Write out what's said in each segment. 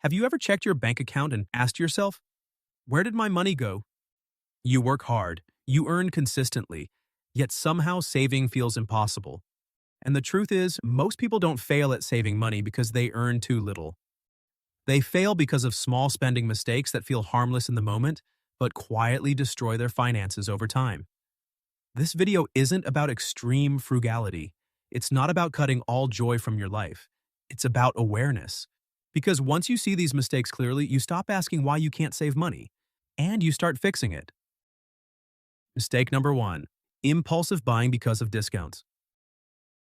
Have you ever checked your bank account and asked yourself, where did my money go? You work hard, you earn consistently, yet somehow saving feels impossible. And the truth is, most people don't fail at saving money because they earn too little. They fail because of small spending mistakes that feel harmless in the moment, but quietly destroy their finances over time. This video isn't about extreme frugality. It's not about cutting all joy from your life. It's about awareness. Because once you see these mistakes clearly, you stop asking why you can't save money, and you start fixing it. Mistake number 1. Impulsive buying because of discounts.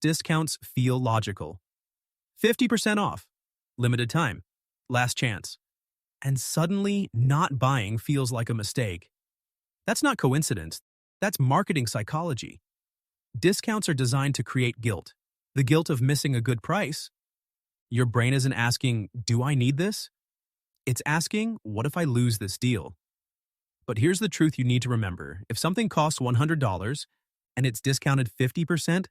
Discounts feel logical. 50% off, limited time, last chance. And suddenly, not buying feels like a mistake. That's not coincidence. That's marketing psychology. Discounts are designed to create guilt. The guilt of missing a good price. Your brain isn't asking, do I need this? It's asking, what if I lose this deal? But here's the truth you need to remember. If something costs $100 and it's discounted 50%,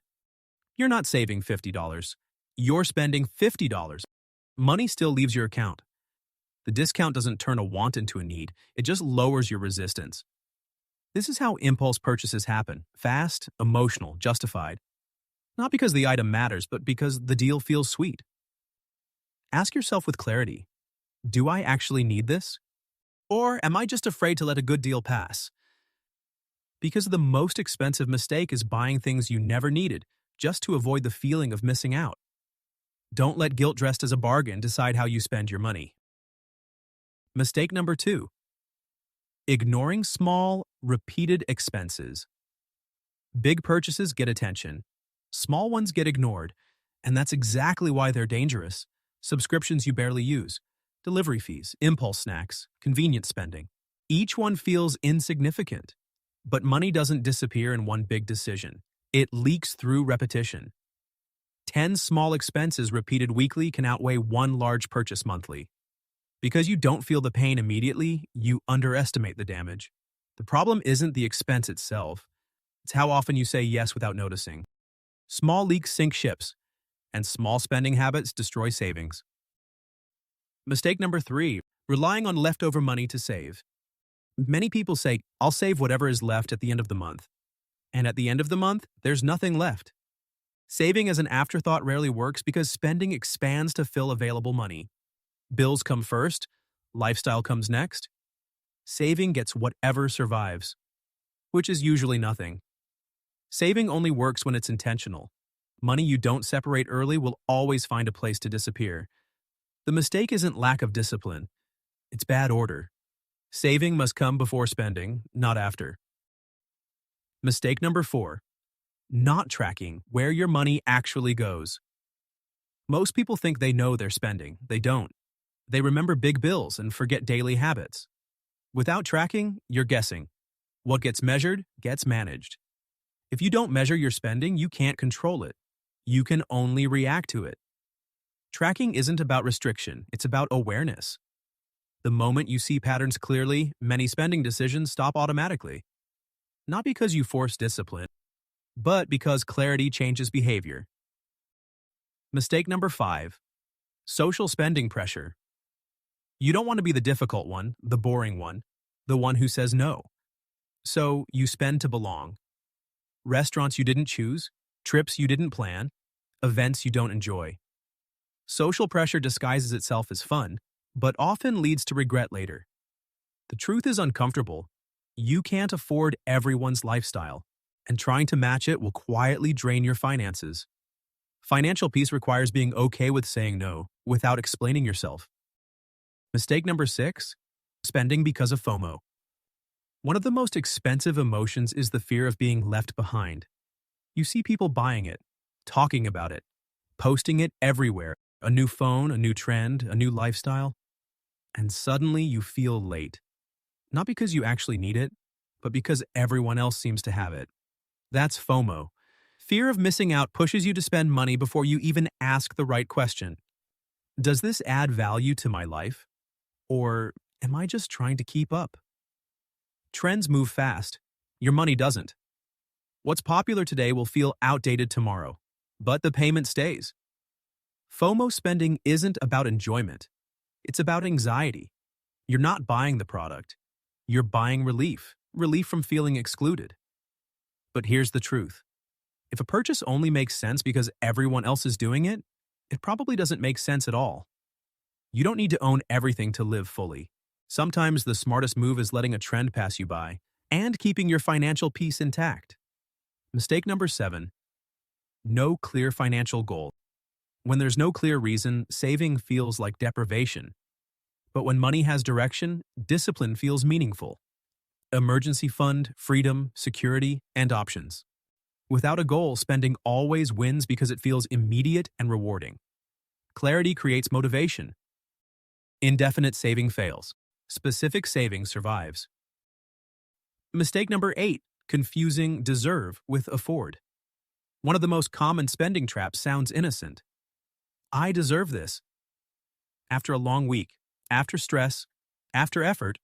you're not saving $50. You're spending $50. Money still leaves your account. The discount doesn't turn a want into a need. It just lowers your resistance. This is how impulse purchases happen. Fast, emotional, justified. Not because the item matters, but because the deal feels sweet. Ask yourself with clarity, do I actually need this? Or am I just afraid to let a good deal pass? Because the most expensive mistake is buying things you never needed, just to avoid the feeling of missing out. Don't let guilt dressed as a bargain decide how you spend your money. Mistake number 2. Ignoring small, repeated expenses. Big purchases get attention. Small ones get ignored, and that's exactly why they're dangerous. Subscriptions you barely use, delivery fees, impulse snacks, convenience spending. Each one feels insignificant. But money doesn't disappear in one big decision. It leaks through repetition. 10 small expenses repeated weekly can outweigh one large purchase monthly. Because you don't feel the pain immediately, you underestimate the damage. The problem isn't the expense itself. It's how often you say yes without noticing. Small leaks sink ships, and small spending habits destroy savings. Mistake number 3. Relying on leftover money to save. Many people say, I'll save whatever is left at the end of the month. And at the end of the month, there's nothing left. Saving as an afterthought rarely works because spending expands to fill available money. Bills come first, lifestyle comes next. Saving gets whatever survives, which is usually nothing. Saving only works when it's intentional. Money you don't separate early will always find a place to disappear. The mistake isn't lack of discipline. It's bad order. Saving must come before spending, not after. Mistake number 4. Not tracking where your money actually goes. Most people think they know they're spending. They don't. They remember big bills and forget daily habits. Without tracking, you're guessing. What gets measured gets managed. If you don't measure your spending, you can't control it. You can only react to it. Tracking isn't about restriction, it's about awareness. The moment you see patterns clearly, many spending decisions stop automatically. Not because you force discipline, but because clarity changes behavior. Mistake number 5. Social spending pressure. You don't want to be the difficult one, the boring one, the one who says no. So you spend to belong. Restaurants you didn't choose, trips you didn't plan, events you don't enjoy. Social pressure disguises itself as fun, but often leads to regret later. The truth is uncomfortable. You can't afford everyone's lifestyle, and trying to match it will quietly drain your finances. Financial peace requires being okay with saying no, without explaining yourself. Mistake number 6. Spending because of FOMO. One of the most expensive emotions is the fear of being left behind. You see people buying it, talking about it, posting it everywhere. A new phone, a new trend, a new lifestyle. And suddenly you feel late. Not because you actually need it, but because everyone else seems to have it. That's FOMO. Fear of missing out pushes you to spend money before you even ask the right question. Does this add value to my life? Or am I just trying to keep up? Trends move fast. Your money doesn't. What's popular today will feel outdated tomorrow, but the payment stays. FOMO spending isn't about enjoyment. It's about anxiety. You're not buying the product. You're buying relief from feeling excluded. But here's the truth. If a purchase only makes sense because everyone else is doing it, it probably doesn't make sense at all. You don't need to own everything to live fully. Sometimes the smartest move is letting a trend pass you by and keeping your financial peace intact. Mistake number 7. No clear financial goal. When there's no clear reason, saving feels like deprivation. But when money has direction, discipline feels meaningful. Emergency fund, freedom, security, and options. Without a goal, spending always wins because it feels immediate and rewarding. Clarity creates motivation. Indefinite saving fails. Specific saving survives. Mistake number 8. Confusing deserve with afford. One of the most common spending traps sounds innocent. I deserve this. After a long week, after stress, after effort,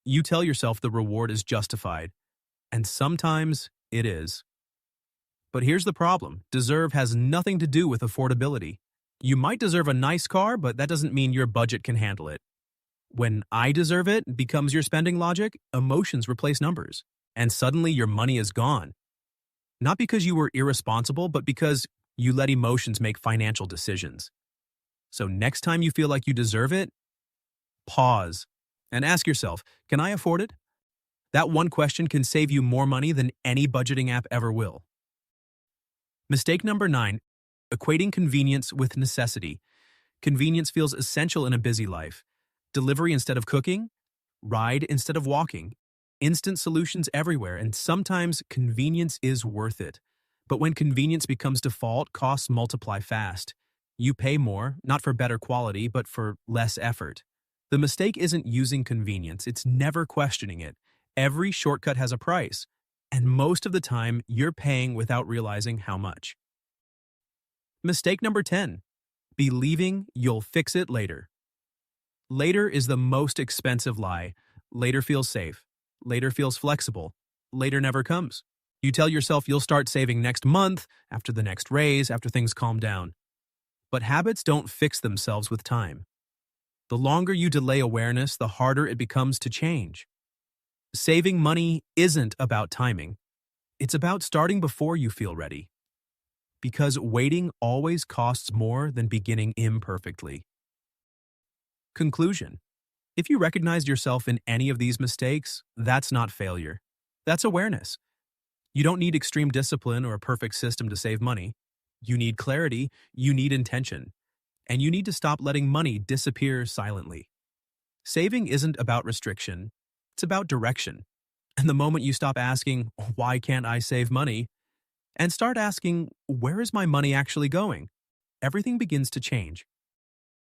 you tell yourself the reward is justified, and sometimes it is. But here's the problem. Deserve has nothing to do with affordability. You might deserve a nice car, but that doesn't mean your budget can handle it. When I deserve it becomes your spending logic, emotions replace numbers, and suddenly your money is gone. Not because you were irresponsible, but because you let emotions make financial decisions. So next time you feel like you deserve it, pause and ask yourself, can I afford it? That one question can save you more money than any budgeting app ever will. Mistake number 9, equating convenience with necessity. Convenience feels essential in a busy life. Delivery instead of cooking, ride instead of walking, instant solutions everywhere, and sometimes convenience is worth it. But when convenience becomes default, costs multiply fast. You pay more, not for better quality, but for less effort. The mistake isn't using convenience, it's never questioning it. Every shortcut has a price, and most of the time, you're paying without realizing how much. Mistake number 10. Believing you'll fix it later. Later is the most expensive lie. Later feels safe. Later feels flexible. Later never comes. You tell yourself you'll start saving next month, after the next raise, after things calm down. But habits don't fix themselves with time. The longer you delay awareness, the harder it becomes to change. Saving money isn't about timing. It's about starting before you feel ready. Because waiting always costs more than beginning imperfectly. Conclusion. If you recognized yourself in any of these mistakes, that's not failure. That's awareness. You don't need extreme discipline or a perfect system to save money. You need clarity, you need intention, and you need to stop letting money disappear silently. Saving isn't about restriction, it's about direction. And the moment you stop asking, why can't I save money? And start asking, where is my money actually going? Everything begins to change.